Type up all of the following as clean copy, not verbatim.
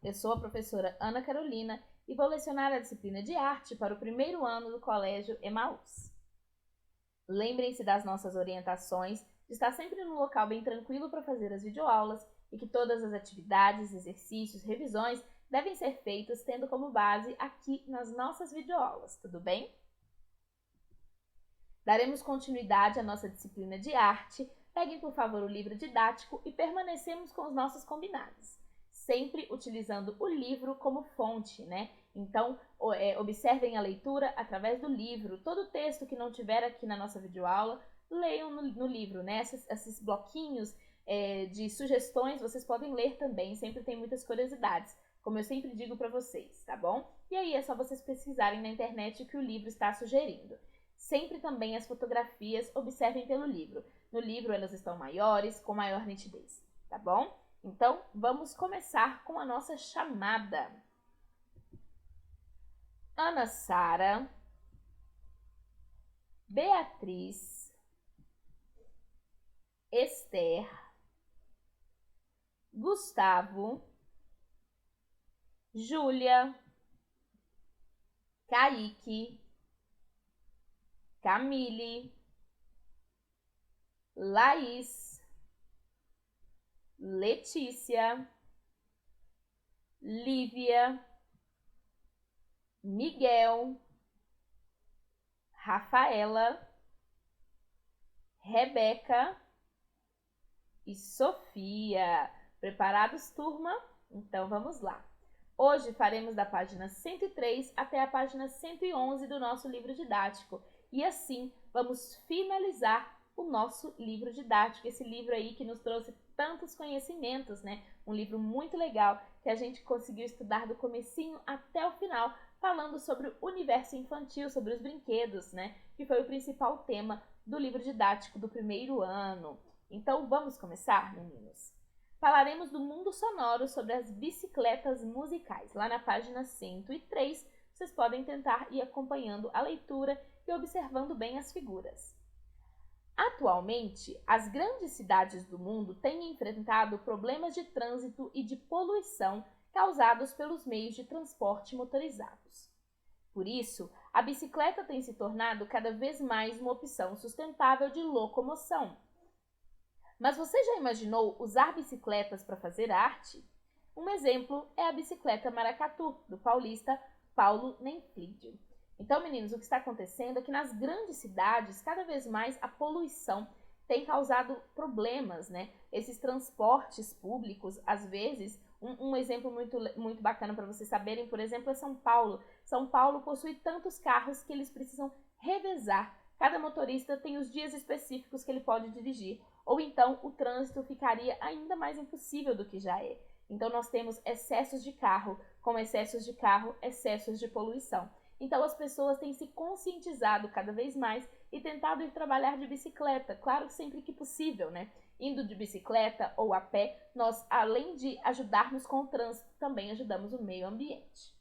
Eu sou a professora Ana Carolina e vou lecionar a disciplina de arte para o primeiro ano do Colégio Emaús. Lembrem-se das nossas orientações, de estar sempre num local bem tranquilo para fazer as videoaulas e que todas as atividades, exercícios, revisões devem ser feitos tendo como base aqui nas nossas videoaulas, tudo bem? Daremos continuidade à nossa disciplina de arte. Peguem, por favor, o livro didático e permanecemos com os nossos combinados, sempre utilizando o livro como fonte, né? Então, observem a leitura através do livro. Todo o texto que não tiver aqui na nossa videoaula, leiam no livro, né? Esses bloquinhos de sugestões vocês podem ler também, sempre tem muitas curiosidades, como eu sempre digo para vocês, tá bom? E aí é só vocês pesquisarem na internet o que o livro está sugerindo. Sempre também as fotografias, observem pelo livro. No livro elas estão maiores, com maior nitidez, tá bom? Então, vamos começar com a nossa chamada. Ana Sara, Beatriz, Esther, Gustavo, Júlia, Kaique, Camille, Laís, Letícia, Lívia, Miguel, Rafaela, Rebeca e Sofia. Preparados, turma? Então vamos lá. Hoje faremos da página 103 até a página 111 do nosso livro didático. E assim vamos finalizar o nosso livro didático, esse livro aí que nos trouxe tantos conhecimentos, né? Um livro muito legal que a gente conseguiu estudar do comecinho até o final, falando sobre o universo infantil, sobre os brinquedos, né? Que foi o principal tema do livro didático do primeiro ano. Então vamos começar, meninos? Falaremos do mundo sonoro sobre as bicicletas musicais. Lá na página 103, vocês podem tentar ir acompanhando a leitura e observando bem as figuras. Atualmente, as grandes cidades do mundo têm enfrentado problemas de trânsito e de poluição causados pelos meios de transporte motorizados. Por isso, a bicicleta tem se tornado cada vez mais uma opção sustentável de locomoção. Mas você já imaginou usar bicicletas para fazer arte? Um exemplo é a bicicleta Maracatu, do paulista Paulo Nenflídio. Então, meninos, o que está acontecendo é que nas grandes cidades, cada vez mais a poluição tem causado problemas, né? Esses transportes públicos, às vezes, um exemplo muito bacana para vocês saberem, por exemplo, é São Paulo. São Paulo possui tantos carros que eles precisam revezar. Cada motorista tem os dias específicos que ele pode dirigir, ou então o trânsito ficaria ainda mais impossível do que já é. Então nós temos excessos de carro, com excessos de carro, excessos de poluição. Então as pessoas têm se conscientizado cada vez mais e tentado ir trabalhar de bicicleta, claro que sempre que possível, né? Indo de bicicleta ou a pé, nós, além de ajudarmos com o trânsito, também ajudamos o meio ambiente.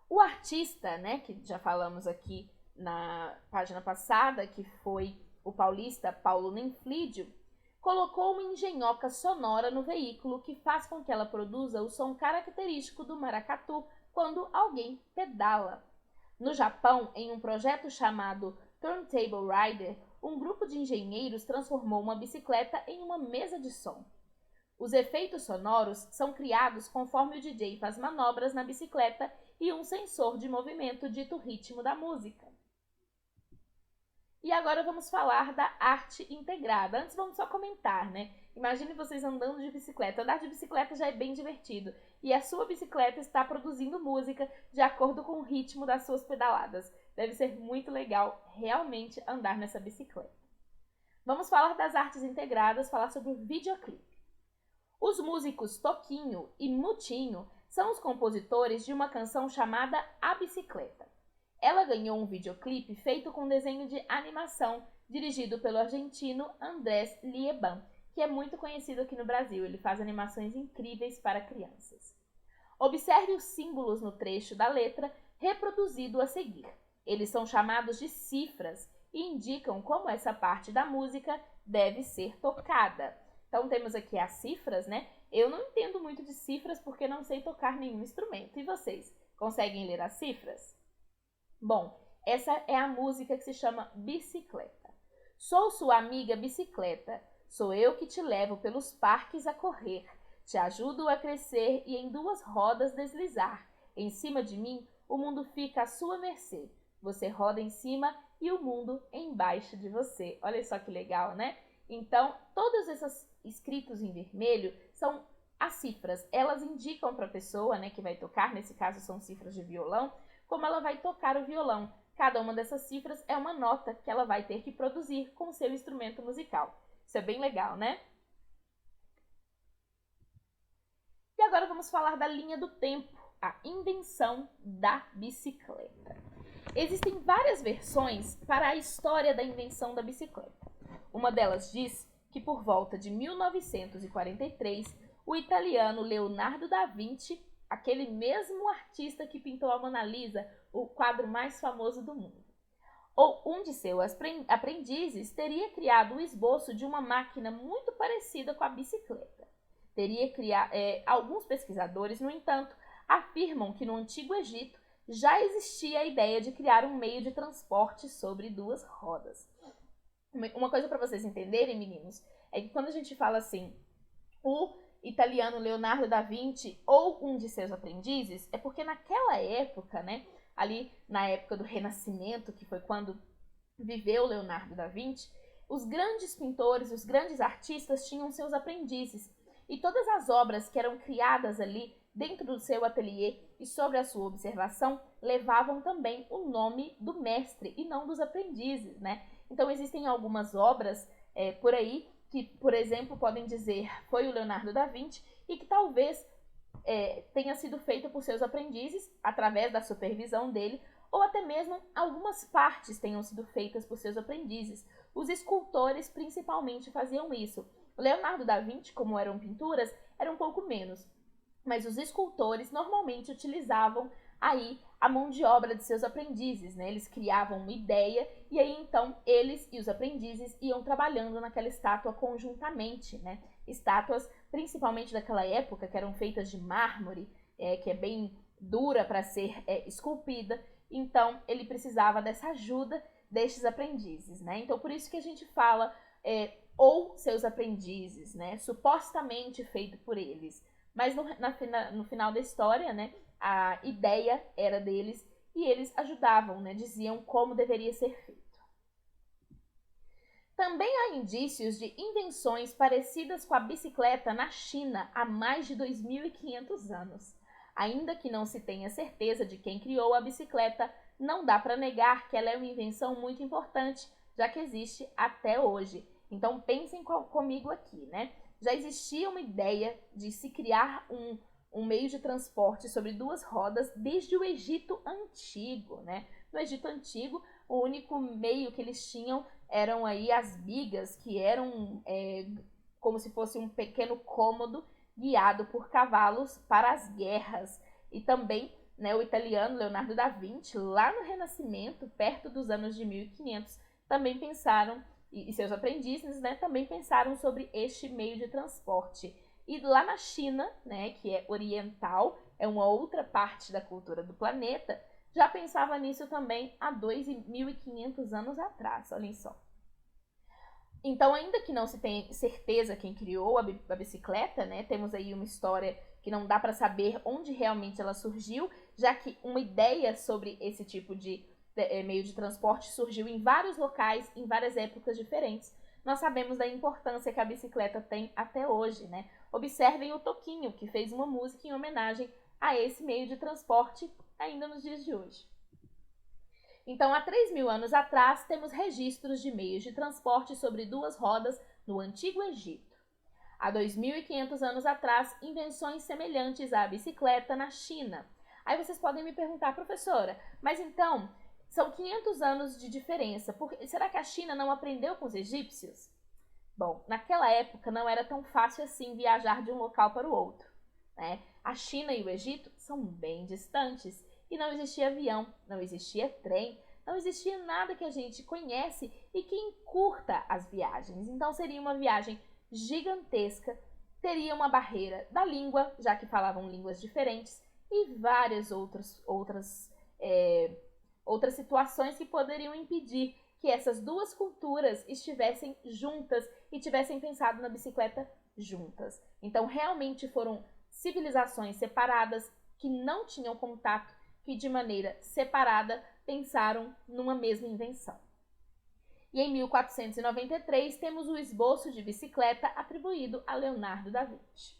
O artista, né, que já falamos aqui na página passada, que foi o paulista Paulo Nenflídio, colocou uma engenhoca sonora no veículo que faz com que ela produza o som característico do maracatu quando alguém pedala. No Japão, em um projeto chamado Turntable Rider, um grupo de engenheiros transformou uma bicicleta em uma mesa de som. Os efeitos sonoros são criados conforme o DJ faz manobras na bicicleta e um sensor de movimento dita o ritmo da música. E agora vamos falar da arte integrada. Antes vamos só comentar, né? Imagine vocês andando de bicicleta. Andar de bicicleta já é bem divertido. E a sua bicicleta está produzindo música de acordo com o ritmo das suas pedaladas. Deve ser muito legal realmente andar nessa bicicleta. Vamos falar das artes integradas, falar sobre o videoclipe. Os músicos Toquinho e Mutinho são os compositores de uma canção chamada A Bicicleta. Ela ganhou um videoclipe feito com desenho de animação, dirigido pelo argentino Andrés Lieban, que é muito conhecido aqui no Brasil. Ele faz animações incríveis para crianças. Observe os símbolos no trecho da letra reproduzido a seguir. Eles são chamados de cifras e indicam como essa parte da música deve ser tocada. Então temos aqui as cifras, né? Eu não entendo muito de cifras porque não sei tocar nenhum instrumento. E vocês, conseguem ler as cifras? Bom, essa é a música que se chama Bicicleta. Sou sua amiga bicicleta, sou eu que te levo pelos parques a correr, te ajudo a crescer e em duas rodas deslizar. Em cima de mim, o mundo fica à sua mercê. Você roda em cima e o mundo embaixo de você. Olha só que legal, né? Então, todos esses escritos em vermelho são as cifras. Elas indicam para a pessoa, né, que vai tocar, nesse caso são cifras de violão, como ela vai tocar o violão. Cada uma dessas cifras é uma nota que ela vai ter que produzir com o seu instrumento musical. Isso é bem legal, né? E agora vamos falar da linha do tempo, a invenção da bicicleta. Existem várias versões para a história da invenção da bicicleta. Uma delas diz que por volta de 1943, o italiano Leonardo da Vinci, aquele mesmo artista que pintou a Mona Lisa, o quadro mais famoso do mundo, ou um de seus aprendizes teria criado o esboço de uma máquina muito parecida com a bicicleta. Alguns pesquisadores, no entanto, afirmam que no Antigo Egito já existia a ideia de criar um meio de transporte sobre duas rodas. Uma coisa para vocês entenderem, meninos, é que quando a gente fala assim, o italiano Leonardo da Vinci ou um de seus aprendizes, é porque naquela época, né, ali na época do Renascimento, que foi quando viveu Leonardo da Vinci, os grandes pintores, os grandes artistas tinham seus aprendizes. E todas as obras que eram criadas ali dentro do seu ateliê e sobre a sua observação levavam também o nome do mestre e não dos aprendizes, né? Então existem algumas obras por aí que, por exemplo, podem dizer foi o Leonardo da Vinci e que talvez tenha sido feita por seus aprendizes através da supervisão dele, ou até mesmo algumas partes tenham sido feitas por seus aprendizes. Os escultores principalmente faziam isso. O Leonardo da Vinci, como eram pinturas, era um pouco menos, mas os escultores normalmente utilizavam aí a mão de obra de seus aprendizes, né? Eles criavam uma ideia e aí então eles e os aprendizes iam trabalhando naquela estátua conjuntamente, né? Estátuas, principalmente daquela época, que eram feitas de mármore, que é bem dura para ser esculpida, então ele precisava dessa ajuda destes aprendizes, né? Então por isso que a gente fala ou seus aprendizes, né? Supostamente feito por eles. Mas no final da história, né, a ideia era deles e eles ajudavam, né, diziam como deveria ser feito. Também há indícios de invenções parecidas com a bicicleta na China há mais de 2.500 anos. Ainda que não se tenha certeza de quem criou a bicicleta, não dá para negar que ela é uma invenção muito importante, já que existe até hoje. Então pensem comigo aqui, né? Já existia uma ideia de se criar um meio de transporte sobre duas rodas desde o Egito Antigo, né? No Egito Antigo, o único meio que eles tinham eram aí as bigas, que eram como se fosse um pequeno cômodo guiado por cavalos para as guerras. E também, né, o italiano Leonardo da Vinci, lá no Renascimento, perto dos anos de 1500, também pensaram, e seus aprendizes, né, também pensaram sobre este meio de transporte. E lá na China, né, que é oriental, é uma outra parte da cultura do planeta, já pensava nisso também há 2.500 anos atrás, olhem só. Então, ainda que não se tenha certeza quem criou a bicicleta, né, temos aí uma história que não dá para saber onde realmente ela surgiu, já que uma ideia sobre esse tipo de meio de transporte surgiu em vários locais, em várias épocas diferentes. Nós sabemos da importância que a bicicleta tem até hoje, né? Observem o Toquinho, que fez uma música em homenagem a esse meio de transporte ainda nos dias de hoje. Então, há 3.000 anos atrás, temos registros de meios de transporte sobre duas rodas no Antigo Egito. Há 2.500 anos atrás, invenções semelhantes à bicicleta na China. Aí vocês podem me perguntar, professora, mas então, são 500 anos de diferença. Será que a China não aprendeu com os egípcios? Bom, naquela época não era tão fácil assim viajar de um local para o outro, né? A China e o Egito são bem distantes e não existia avião, não existia trem, não existia nada que a gente conhece e que encurta as viagens. Então seria uma viagem gigantesca, teria uma barreira da língua, já que falavam línguas diferentes, e várias outras situações que poderiam impedir que essas duas culturas estivessem juntas e tivessem pensado na bicicleta juntas. Então, realmente foram civilizações separadas que não tinham contato, que de maneira separada pensaram numa mesma invenção. E em 1493 temos o esboço de bicicleta atribuído a Leonardo da Vinci.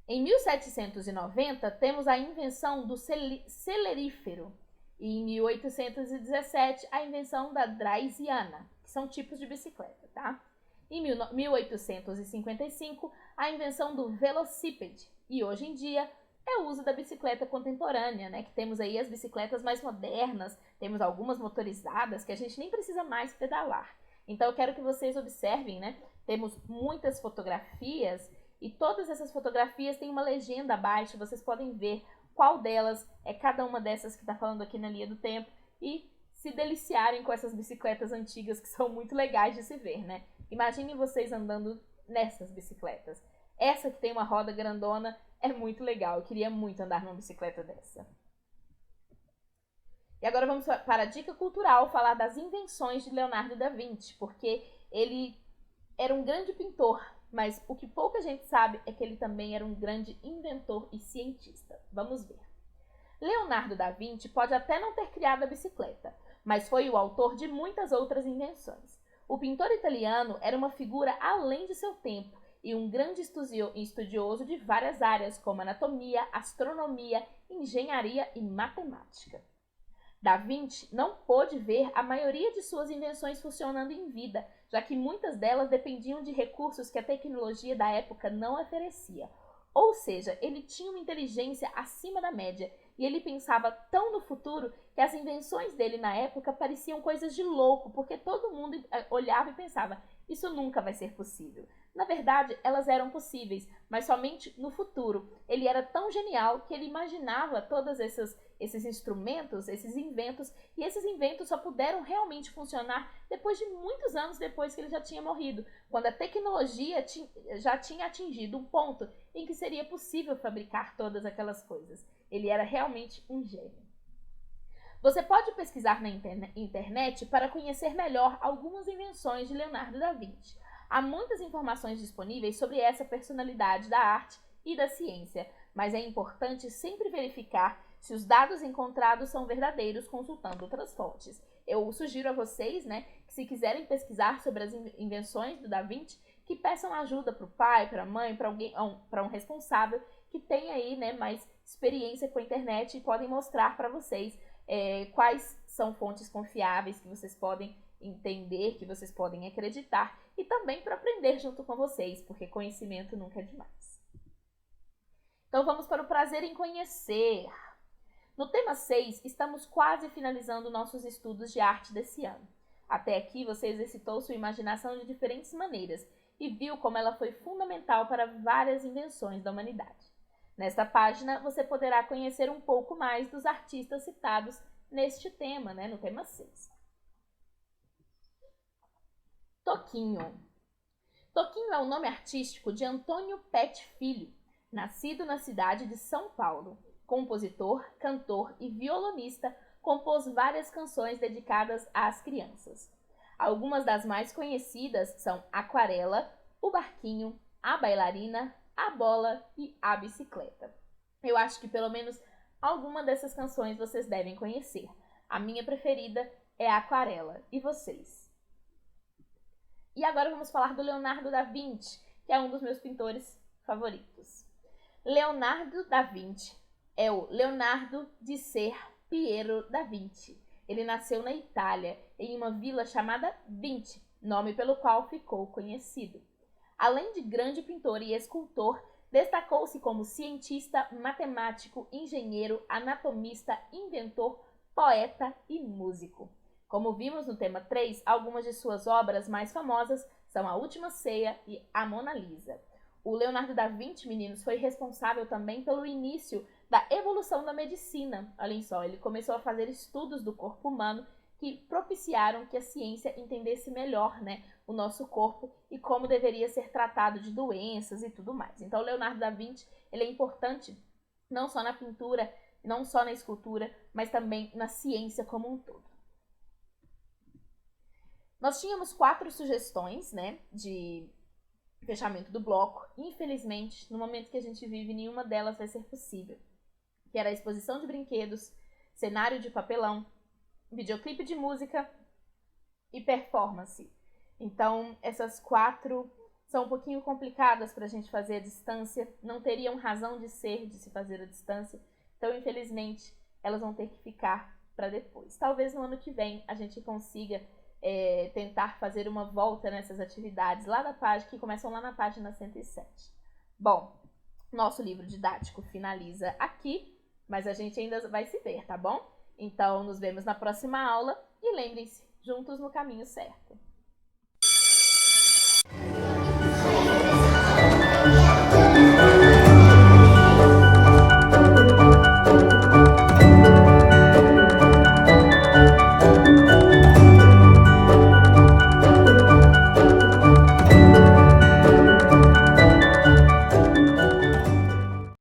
Em 1790 temos a invenção do celerífero e em 1817 a invenção da draisiana, que são tipos de bicicleta, tá? Em 1855 a invenção do velocípede e hoje em dia é o uso da bicicleta contemporânea, né? Que temos aí as bicicletas mais modernas, temos algumas motorizadas que a gente nem precisa mais pedalar. Então eu quero que vocês observem, né? Temos muitas fotografias e todas essas fotografias têm uma legenda abaixo, vocês podem ver qual delas é cada uma dessas que está falando aqui na linha do tempo e se deliciarem com essas bicicletas antigas que são muito legais de se ver, né? Imaginem vocês andando nessas bicicletas. Essa que tem uma roda grandona é muito legal. Eu queria muito andar numa bicicleta dessa. E agora vamos para a dica cultural, falar das invenções de Leonardo da Vinci, porque ele era um grande pintor, mas o que pouca gente sabe é que ele também era um grande inventor e cientista. Vamos ver. Leonardo da Vinci pode até não ter criado a bicicleta, mas foi o autor de muitas outras invenções. O pintor italiano era uma figura além de seu tempo e um grande estudioso de várias áreas, como anatomia, astronomia, engenharia e matemática. Da Vinci não pôde ver a maioria de suas invenções funcionando em vida, já que muitas delas dependiam de recursos que a tecnologia da época não oferecia. Ou seja, ele tinha uma inteligência acima da média e ele pensava tão no futuro que as invenções dele na época pareciam coisas de louco, porque todo mundo olhava e pensava, isso nunca vai ser possível. Na verdade, elas eram possíveis, mas somente no futuro. Ele era tão genial que ele imaginava todos esses instrumentos, esses inventos, e esses inventos só puderam realmente funcionar depois de muitos anos depois que ele já tinha morrido, quando a tecnologia já tinha atingido um ponto em que seria possível fabricar todas aquelas coisas. Ele era realmente um gênio. Você pode pesquisar na internet para conhecer melhor algumas invenções de Leonardo da Vinci. Há muitas informações disponíveis sobre essa personalidade da arte e da ciência, mas é importante sempre verificar se os dados encontrados são verdadeiros consultando outras fontes. Eu sugiro a vocês, né, que se quiserem pesquisar sobre as invenções do Da Vinci, que peçam ajuda para o pai, para a mãe, para um responsável que tenha aí, né, mais experiência com a internet e podem mostrar para vocês quais são fontes confiáveis que vocês podem entender, que vocês podem acreditar e também para aprender junto com vocês, porque conhecimento nunca é demais. Então vamos para o prazer em conhecer. No tema 6, estamos quase finalizando nossos estudos de arte desse ano. Até aqui você exercitou sua imaginação de diferentes maneiras e viu como ela foi fundamental para várias invenções da humanidade. Nesta página você poderá conhecer um pouco mais dos artistas citados neste tema, né, no tema 6. Toquinho. Toquinho é o nome artístico de Antônio Pet Filho, nascido na cidade de São Paulo. Compositor, cantor e violonista, compôs várias canções dedicadas às crianças. Algumas das mais conhecidas são Aquarela, O Barquinho, A Bailarina, A Bola e A Bicicleta. Eu acho que pelo menos alguma dessas canções vocês devem conhecer. A minha preferida é a Aquarela. E vocês? E agora vamos falar do Leonardo da Vinci, que é um dos meus pintores favoritos. Leonardo da Vinci é o Leonardo di Ser Piero da Vinci. Ele nasceu na Itália, em uma vila chamada Vinci, nome pelo qual ficou conhecido. Além de grande pintor e escultor, destacou-se como cientista, matemático, engenheiro, anatomista, inventor, poeta e músico. Como vimos no tema 3, algumas de suas obras mais famosas são A Última Ceia e A Mona Lisa. O Leonardo da Vinci, meninos, foi responsável também pelo início da evolução da medicina. Olhem só, ele começou a fazer estudos do corpo humano que propiciaram que a ciência entendesse melhor, né, o nosso corpo e como deveria ser tratado de doenças e tudo mais. Então, Leonardo da Vinci, ele é importante não só na pintura, não só na escultura, mas também na ciência como um todo. Nós tínhamos 4 sugestões, né, de fechamento do bloco. Infelizmente, no momento que a gente vive, nenhuma delas vai ser possível. Que era a exposição de brinquedos, cenário de papelão, videoclipe de música e performance. Então, essas 4 são um pouquinho complicadas para a gente fazer à distância, não teriam razão de ser de se fazer à distância. Então, infelizmente, elas vão ter que ficar para depois. Talvez no ano que vem a gente consiga tentar fazer uma volta nessas atividades lá da página, que começam lá na página 107. Bom, nosso livro didático finaliza aqui, mas a gente ainda vai se ver, tá bom? Então, nos vemos na próxima aula e lembrem-se, juntos no caminho certo.